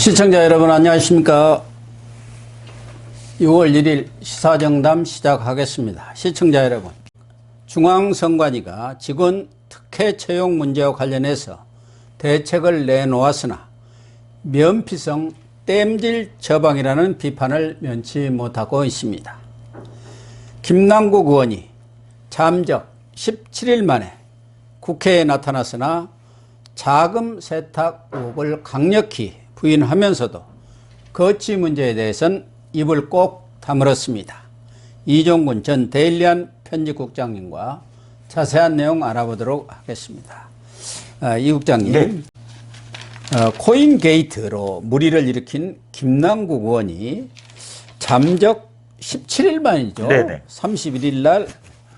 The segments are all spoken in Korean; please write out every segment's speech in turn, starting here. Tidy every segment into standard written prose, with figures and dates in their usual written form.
시청자 여러분 안녕하십니까. 6월 1일 시사정담 시작하겠습니다. 시청자 여러분, 중앙선관위가 직원 특혜 채용 문제와 관련해서 대책을 내놓았으나 면피성 땜질 처방이라는 비판을 면치 못하고 있습니다. 김남국 의원이 잠적 17일 만에 국회에 나타났으나 자금 세탁 의혹을 강력히 부인하면서도 거치 문제에 대해서는 입을 꼭 다물었습니다. 이종군 전 데일리안 편집국장님과 자세한 내용 알아보도록 하겠습니다. 이 국장님, 네. 코인 게이트로 물의를 일으킨 김남국 의원이 잠적 17일 만이죠. 네네. 31일 날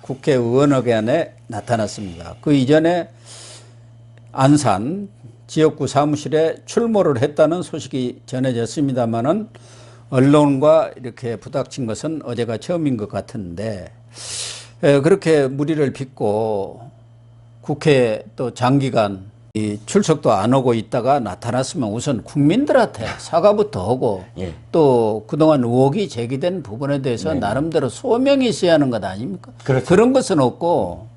국회의원회관에 나타났습니다. 그 이전에 안산 지역구 사무실에 출몰을 했다는 소식이 전해졌습니다만은 언론과 이렇게 부닥친 것은 어제가 처음인 것 같은데, 그렇게 물의를 빚고 국회에 또 장기간 출석도 안 오고 있다가 나타났으면 우선 국민들한테 사과부터 하고, 예. 또 그동안 의혹이 제기된 부분에 대해서 네네. 나름대로 소명이 있어야 하는 것 아닙니까? 그렇죠. 그런 것은 없고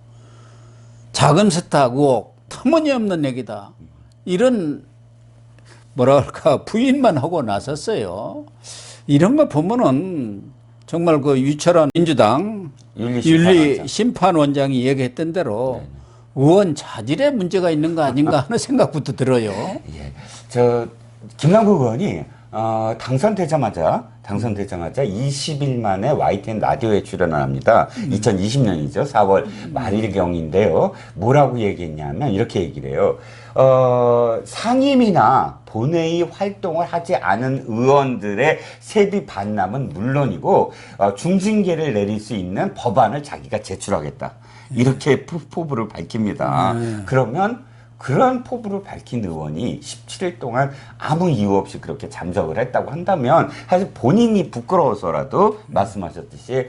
자금 세탁 의혹 터무니없는 얘기다, 이런 뭐랄까 부인만 하고 나섰어요. 이런 거 보면은 정말 그 유철한 민주당 윤리심판원장이 얘기했던 대로 네네. 의원 자질에 문제가 있는 거 아닌가 하는 생각부터 들어요. 예. 김남국 의원이 당선되자마자 20일 만에 YTN 라디오에 출연을 합니다. 2020년이죠. 4월 말일경인데요. 뭐라고 얘기했냐면 이렇게 얘기를 해요. 상임이나 본회의 활동을 하지 않은 의원들의 세비 반납은 물론이고 중징계를 내릴 수 있는 법안을 자기가 제출하겠다, 이렇게 포부를 밝힙니다. 그러면 그런 포부를 밝힌 의원이 17일 동안 아무 이유 없이 그렇게 잠적을 했다고 한다면 사실 본인이 부끄러워서라도 말씀하셨듯이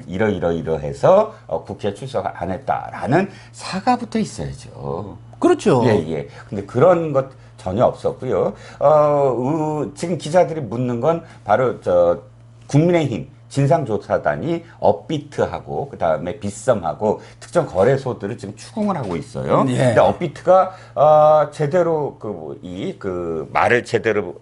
이러해서 국회에 출석 안 했다라는 사과부터 있어야죠. 그렇죠. 예. 근데 그런 것 전혀 없었고요. 지금 기자들이 묻는 건 바로 국민의힘 진상조사단이 업비트하고 그다음에 빗썸하고 특정 거래소들을 지금 추궁을 하고 있어요. 예. 근데 업비트가 제대로 말을 제대로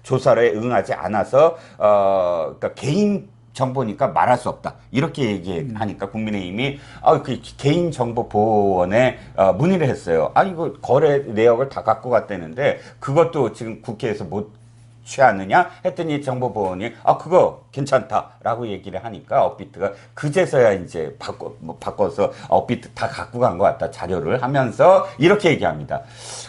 조사를 응하지 않아서 그러니까 개인 정보니까 말할 수 없다, 이렇게 얘기하니까 국민의힘이 그 개인정보보호원에 문의를 했어요. 이거 거래 내역을 다 갖고 갔다는데 그것도 지금 국회에서 못 취하느냐 했더니 정보보호원이 그거 괜찮다라고 얘기를 하니까 업비트가 그제서야 이제 바꿔서 업비트 다 갖고 간 것 같다 자료를 하면서 이렇게 얘기합니다.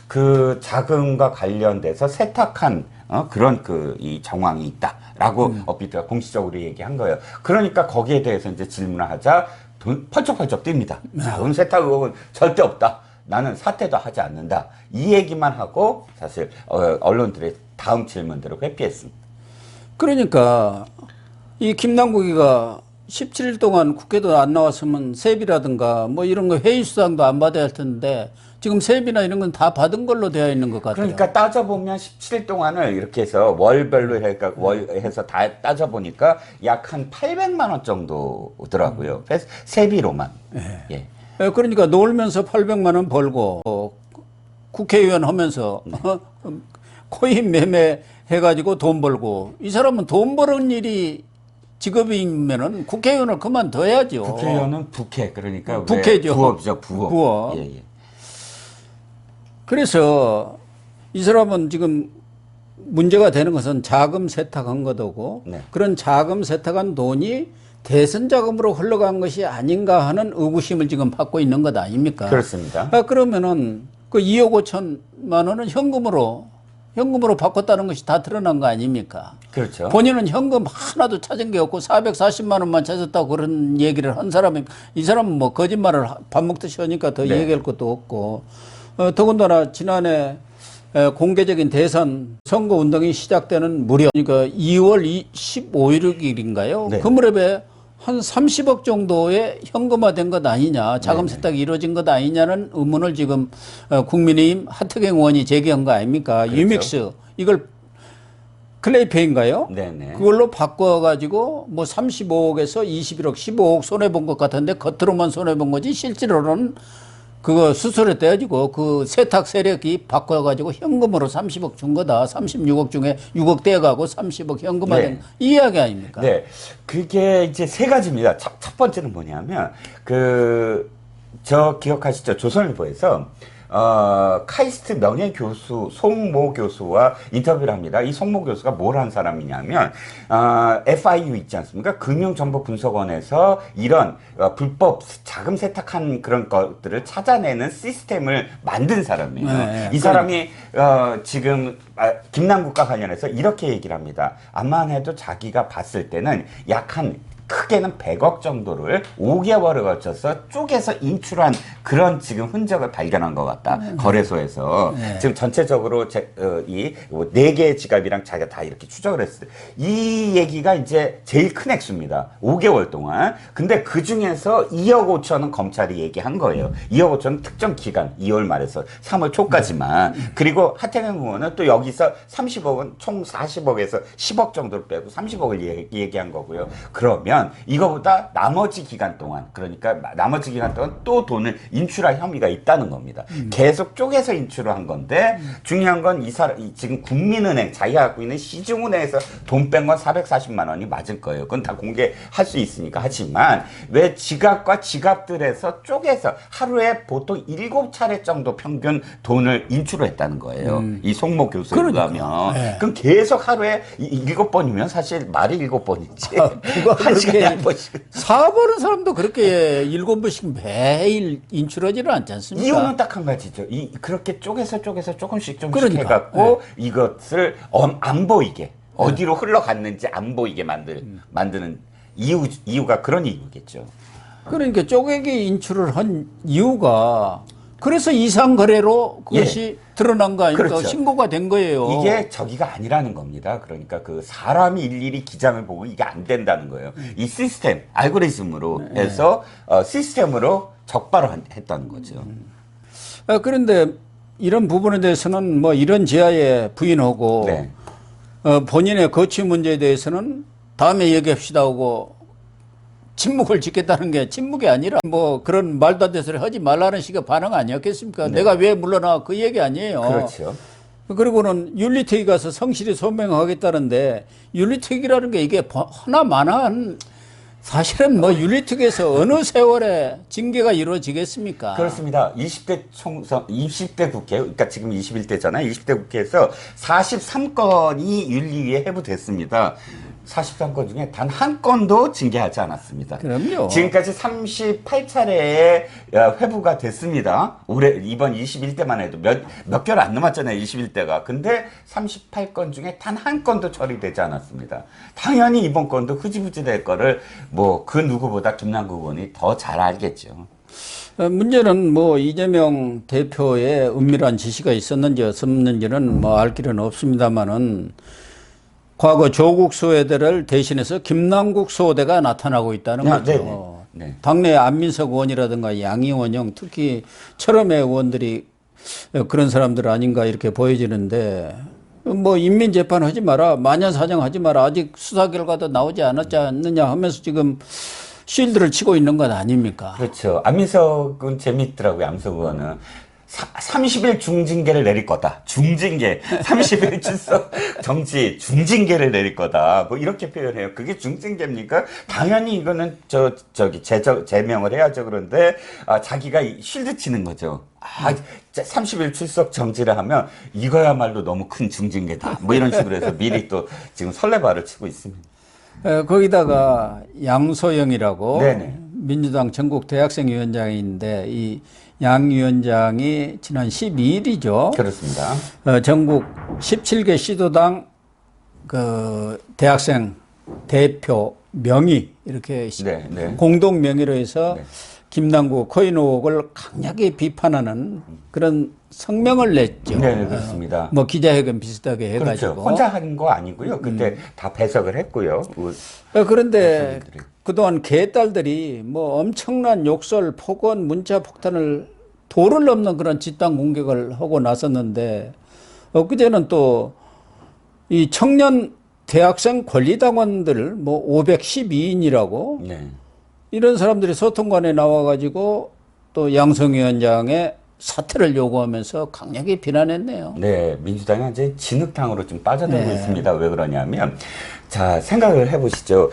그 자금과 관련돼서 세탁한 그런 이 정황이 있다라고 업비트가 공식적으로 얘기한 거예요. 그러니까 거기에 대해서 이제 질문을 하자 돈 펄쩍펄쩍 뜁니다. 자금 세탁 의혹은 절대 없다, 나는 사퇴도 하지 않는다, 이 얘기만 하고 사실 언론들의 다음 질문대로 회피했습니다. 그러니까 이 김남국이가 17일 동안 국회도 안 나왔으면 세비라든가 뭐 이런 거 회의 수당도 안 받아야 할 텐데 지금 세비나 이런 건 다 받은 걸로 되어 있는 것 같아요. 그러니까 따져보면 17일 동안을 이렇게 해서 월별로 해서 다 따져보니까 약 한 800만 원 정도더라고요. 세비로만. 예. 그러니까 놀면서 800만 원 벌고 국회의원 하면서 코인 매매 해가지고 돈 벌고, 이 사람은 돈 버는 일이 직업이면은 국회의원을 그만둬야죠. 국회의원은 부캐, 그러니까 부캐죠. 부업이죠, 부업. 예. 그래서 이 사람은 지금 문제가 되는 것은 자금 세탁한 것이고, 네. 그런 자금 세탁한 돈이 대선 자금으로 흘러간 것이 아닌가 하는 의구심을 지금 받고 있는 것 아닙니까? 그렇습니다. 그러면은 그 2억 5천만 원은 현금으로 바꿨다는 것이 다 드러난 거 아닙니까? 그렇죠. 본인은 현금 하나도 찾은 게 없고 440만 원만 찾았다고 그런 얘기를 한 사람이, 이 사람은 뭐 거짓말을 밥 먹듯이 하니까 더 얘기할 것도 없고, 더군다나 지난해 공개적인 대선 선거 운동이 시작되는 무렵, 그러니까 2월 15일인가요? 네. 그 무렵에 한 30억 정도의 현금화된 것 아니냐, 자금 세탁이 이루어진 것 아니냐는 의문을 지금 국민의힘 하태경 의원이 제기한 거 아닙니까? 그렇죠. 이걸 클레이페인가요? 네네. 그걸로 바꿔가지고 뭐 35억에서 21억, 15억 손해본 것 같은데 겉으로만 손해본 거지 실제로는 그거 수수료 떼가지고 그 세탁 세력이 바꿔가지고 현금으로 30억 준 거다. 36억 중에 6억 떼가고 30억 현금화된 네. 이 이야기 아닙니까? 네. 그게 이제 세 가지입니다. 첫 번째는 뭐냐면, 저 기억하시죠? 조선일보에서 카이스트 명예교수 송모 교수와 인터뷰를 합니다. 이 송모 교수가 뭘 한 사람이냐면 FIU 있지 않습니까? 금융정보분석원에서 이런 불법 자금 세탁한 그런 것들을 찾아내는 시스템을 만든 사람이에요. 네, 이 사람이 지금 김남국과 관련해서 이렇게 얘기를 합니다. 암만 해도 자기가 봤을 때는 약한 크게는 100억 정도를 5개월을 거쳐서 쪼개서 인출한 그런 지금 흔적을 발견한 것 같다. 거래소에서. 네. 지금 전체적으로 이 4개의 지갑이랑 자기가 다 이렇게 추적을 했어요. 이 얘기가 이제 제일 큰 액수입니다. 5개월 동안. 근데 그 중에서 2억 5천은 검찰이 얘기한 거예요. 2억 5천은 특정 기간, 2월 말에서 3월 초까지만. 그리고 하태경 의원은 또 여기서 30억은 총 40억에서 10억 정도를 빼고 30억을 얘기한 거고요. 그러면 이거보다 나머지 기간 동안, 그러니까 나머지 기간 동안 또 돈을 인출할 혐의가 있다는 겁니다. 계속 쪼개서 인출을 한 건데 중요한 건 지금 국민은행 자기가 갖고 있는 시중은행에서 돈 뺀 건 440만 원이 맞을 거예요. 그건 다 공개할 수 있으니까. 하지만 왜 지갑과 지갑들에서 쪼개서 하루에 보통 7차례 정도 평균 돈을 인출을 했다는 거예요. 이 송모 교수에 의하면. 네. 그럼 계속 하루에 7번이면 사실 말이 7번이지. 그거 한 시간에 한 번씩. 사보는 사람도 그렇게 7번씩 매일 인출하지는 않지 않습니까? 이유는 딱 한 가지죠. 그렇게 쪼개서 조금씩 그러니까. 해갖고 이것을 안 보이게 어디로 흘러갔는지 안 보이게 만드는 이유가 그런 이유겠죠. 그러니까 쪼개기 인출을 한 이유가 그래서 이상 거래로 그것이 드러난 거 아닙니까? 그렇죠. 신고가 된 거예요. 이게 저기가 아니라는 겁니다. 그러니까 그 사람이 일일이 기장을 보고 이게 안 된다는 거예요. 이 시스템, 알고리즘으로 해서 시스템으로 적발을 했다는 거죠. 그런데 이런 부분에 대해서는 뭐 이런 지하에 부인하고 네. 본인의 거취 문제에 대해서는 다음에 얘기합시다 하고 침묵을 지켰다는 게 침묵이 아니라 뭐 그런 말도 안 되는 소리 하지 말라는 식의 반응 아니었겠습니까? 네. 내가 왜 물러나 그 얘기 아니에요. 그렇죠. 그리고는 윤리특위 가서 성실히 소명하겠다는데 윤리특위라는 게 이게 하나만한 사실은 뭐 윤리특위에서 어느 세월에 징계가 이루어지겠습니까? 그렇습니다. 20대 국회, 그러니까 지금 21대잖아요. 20대 국회에서 43건이 윤리위에 해부됐습니다. 43건 중에 단 한 건도 징계하지 않았습니다. 그럼요. 지금까지 38차례의 회부가 됐습니다. 이번 21대만 해도 몇 개월 안 남았잖아요. 21대가. 근데 38건 중에 단 한 건도 처리되지 않았습니다. 당연히 이번 건도 흐지부지 될 거를 뭐 그 누구보다 김남국 의원이 더 잘 알겠죠. 문제는 뭐 이재명 대표의 은밀한 지시가 있었는지 없었는지는 뭐 알 길은 없습니다만은 과거 조국 소대를 대신해서 김남국 소대가 나타나고 있다는 거죠. 네. 당내 안민석 의원이라든가 양이원영 특히 철험의 의원들이 그런 사람들 아닌가 이렇게 보여지는데 뭐 인민재판 하지 마라 마녀사냥 하지 마라 아직 수사 결과도 나오지 않았지 않느냐 하면서 지금 쉴드를 치고 있는 것 아닙니까? 그렇죠. 안민석은 재미있더라고요. 안민석 의원은. 30일 중징계를 내릴 거다. 중징계. 30일 출석 정지 중징계를 내릴 거다. 뭐 이렇게 표현해요. 그게 중징계입니까? 당연히 이거는 제명을 해야죠. 그런데 자기가 쉴드 치는 거죠. 30일 출석 정지를 하면 이거야말로 너무 큰 중징계다. 뭐 이런 식으로 해서 미리 또 지금 설레발을 치고 있습니다. 거기다가 양소영이라고 네네. 민주당 전국 대학생위원장인데 이 양 위원장이 지난 12일이죠. 그렇습니다. 전국 17개 시도당 그 대학생 대표 명의 이렇게 네. 공동 명의로 해서 네. 김남국 코인 의혹을 강하게 비판하는 그런 성명을 냈죠. 네, 그렇습니다. 뭐 기자회견 비슷하게 해가지고. 그렇죠. 혼자 한 거 아니고요. 그때 다 배석을 했고요. 그런데 그동안 개딸들이 뭐 엄청난 욕설, 폭언, 문자 폭탄을 도를 넘는 그런 집단 공격을 하고 나섰는데 엊그제는 또 이 청년 대학생 권리당원들 뭐 512인이라고 네. 이런 사람들이 소통관에 나와가지고 또 양성위원장의 사퇴를 요구하면서 강력히 비난했네요. 네, 민주당이 이제 진흙탕으로 좀 빠져들고 네. 있습니다. 왜 그러냐면, 자, 생각을 해보시죠.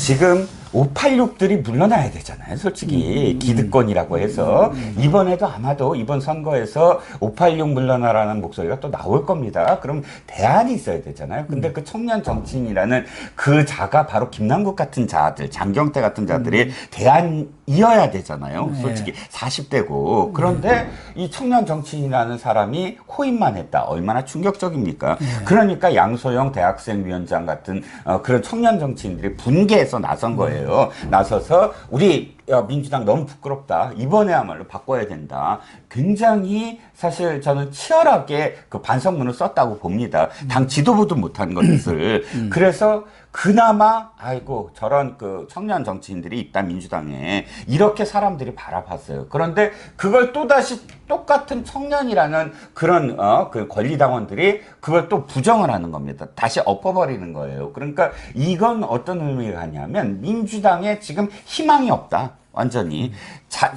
지금 586들이 물러나야 되잖아요. 솔직히 기득권이라고 해서 이번에도 아마도 이번 선거에서 586 물러나라는 목소리가 또 나올 겁니다. 그럼 대안이 있어야 되잖아요. 근데 그 청년 정치인이라는 그 자가 바로 김남국 같은 자들, 장경태 같은 자들이 대안이어야 되잖아요. 솔직히 40대고. 그런데 이 청년 정치인이라는 사람이 호입만 했다. 얼마나 충격적입니까? 그러니까 양소영 대학생위원장 같은 그런 청년 정치인들이 분개해서 나선 거예요. 나서서 우리 민주당 너무 부끄럽다. 이번에야말로 바꿔야 된다. 굉장히 사실 저는 치열하게 그 반성문을 썼다고 봅니다. 당 지도부도 못한 것을. 그래서 그나마 아이고 저런 그 청년 정치인들이 있다 민주당에 이렇게 사람들이 바라봤어요. 그런데 그걸 또다시 똑같은 청년이라는 그런 그 권리당원들이 그걸 또 부정을 하는 겁니다. 다시 엎어버리는 거예요. 그러니까 이건 어떤 의미가 하냐면 민주당에 지금 희망이 없다. 완전히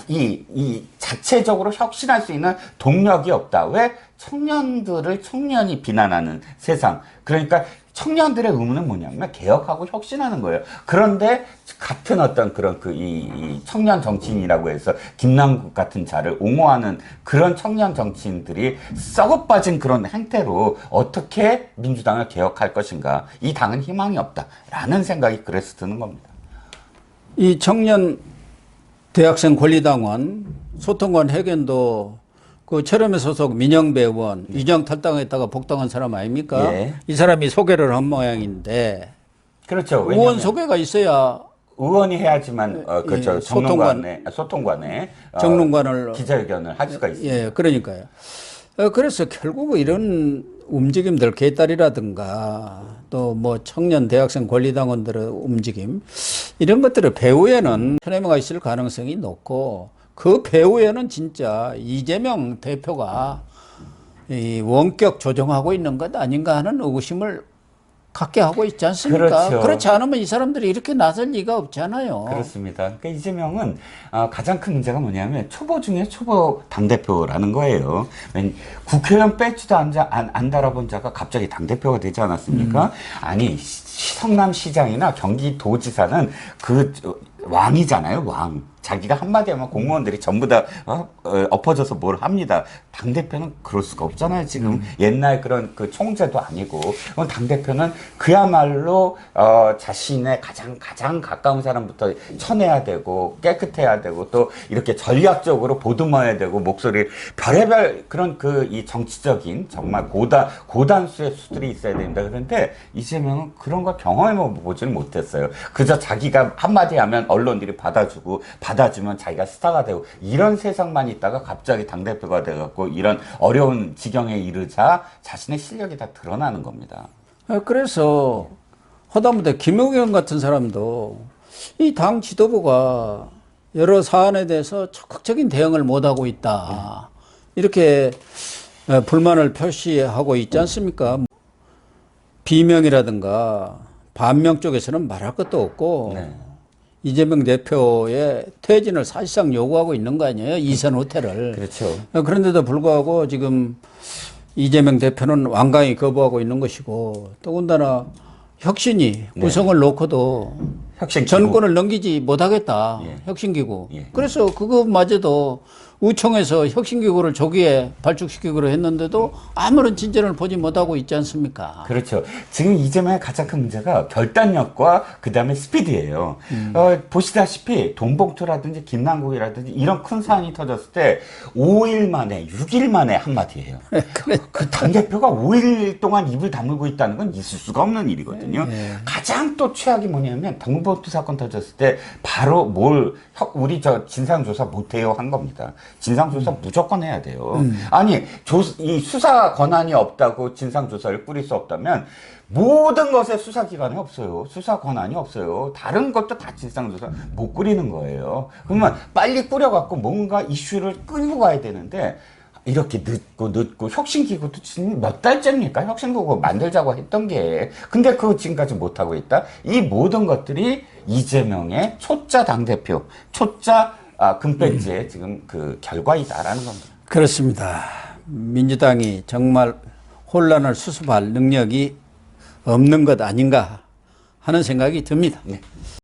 이 자체적으로 혁신할 수 있는 동력이 없다. 왜? 청년들을 청년이 비난하는 세상. 그러니까 청년들의 의무는 뭐냐면 개혁하고 혁신하는 거예요. 그런데 같은 어떤 그런 이 청년 정치인이라고 해서 김남국 같은 자를 옹호하는 그런 청년 정치인들이 썩어 빠진 그런 행태로 어떻게 민주당을 개혁할 것인가. 이 당은 희망이 없다라는 생각이 그래서 드는 겁니다. 이 청년 대학생 권리당원 소통관 회견도 그 철험의 소속 민영배 의원 위장 탈당했다가 복당한 사람 아닙니까? 예. 이 사람이 소개를 한 모양인데 그렇죠. 의원 소개가 있어야 의원이 해야지만 그렇죠. 예, 소통관에 정론관을 기자회견을 할 수가 있습니다. 예, 그러니까요. 그래서 결국 이런 움직임들 개딸이라든가 또 뭐 청년 대학생 권리당원들의 움직임 이런 것들을 배후에는 현행화가 있을 가능성이 높고 그 배후에는 진짜 이재명 대표가 이 원격 조정하고 있는 것 아닌가 하는 의구심을 갖게 하고 있지 않습니까? 그렇죠. 그렇지 않으면 이 사람들이 이렇게 나설 리가 없잖아요. 그렇습니다. 그러니까 이재명은 가장 큰 문제가 뭐냐면 초보 중에 초보 당대표라는 거예요. 국회의원 배지도 안 달아본 자가 갑자기 당대표가 되지 않았습니까? 아니 성남시장이나 경기도지사는 그 왕이잖아요. 왕. 자기가 한마디 하면 공무원들이 전부 다 엎어져서 뭘 합니다. 당대표는 그럴 수가 없잖아요. 지금 옛날 그런 그 총재도 아니고 당대표는 그야말로 자신의 가장 가까운 사람부터 쳐내야 되고 깨끗해야 되고 또 이렇게 전략적으로 보듬어야 되고 목소리 별의별 그런 그 이 정치적인 정말 고단수의 수들이 있어야 됩니다. 그런데 이재명은 그런 걸 경험해 보지는 못했어요. 그저 자기가 한마디 하면 언론들이 받아주면 자기가 스타가 되고 이런 세상만 있다가 갑자기 당대표가 돼갖고 이런 어려운 지경에 이르자 자신의 실력이 다 드러나는 겁니다. 그래서 하다못해 김용현 같은 사람도 이 당 지도부가 여러 사안에 대해서 적극적인 대응을 못하고 있다. 이렇게 불만을 표시하고 있지 않습니까? 비명이라든가 반명 쪽에서는 말할 것도 없고 네. 이재명 대표의 퇴진을 사실상 요구하고 있는 거 아니에요? 이선 후퇴를. 그렇죠. 그런데도 불구하고 지금 이재명 대표는 완강히 거부하고 있는 것이고 더군다나 혁신이 구성을 놓고도 혁신기구. 전권을 넘기지 못하겠다. 예. 혁신기구. 예. 그래서 그것마저도 의총에서 혁신기구를 조기에 발족시키기로 했는데도 아무런 진전을 보지 못하고 있지 않습니까? 그렇죠. 지금 이재명의 가장 큰 문제가 결단력과 그 다음에 스피드예요. 보시다시피 돈봉투라든지 김남국이라든지 이런 큰 사안이 터졌을 때 5일 만에 6일 만에 한마디예요. 그 당대표가 5일 동안 입을 다물고 있다는 건 있을 수가 없는 일이거든요. 가장 또 최악이 뭐냐면 돈봉투 사건 터졌을 때 바로 우리 진상조사 못해요 한 겁니다. 진상조사 무조건 해야 돼요. 아니 이 수사 권한이 없다고 진상조사를 꾸릴 수 없다면 모든 것에 수사기관이 없어요. 수사 권한이 없어요. 다른 것도 다 진상조사 못 꾸리는 거예요. 그러면 빨리 꾸려갖고 뭔가 이슈를 끌고 가야 되는데 이렇게 늦고 혁신기구도 지금 몇 달째입니까? 혁신기구 만들자고 했던 게. 근데 그거 지금까지 못하고 있다? 이 모든 것들이 이재명의 초짜 당대표, 초짜 금배지의 지금 그 결과이다라는 겁니다. 그렇습니다. 민주당이 정말 혼란을 수습할 능력이 없는 것 아닌가 하는 생각이 듭니다. 네.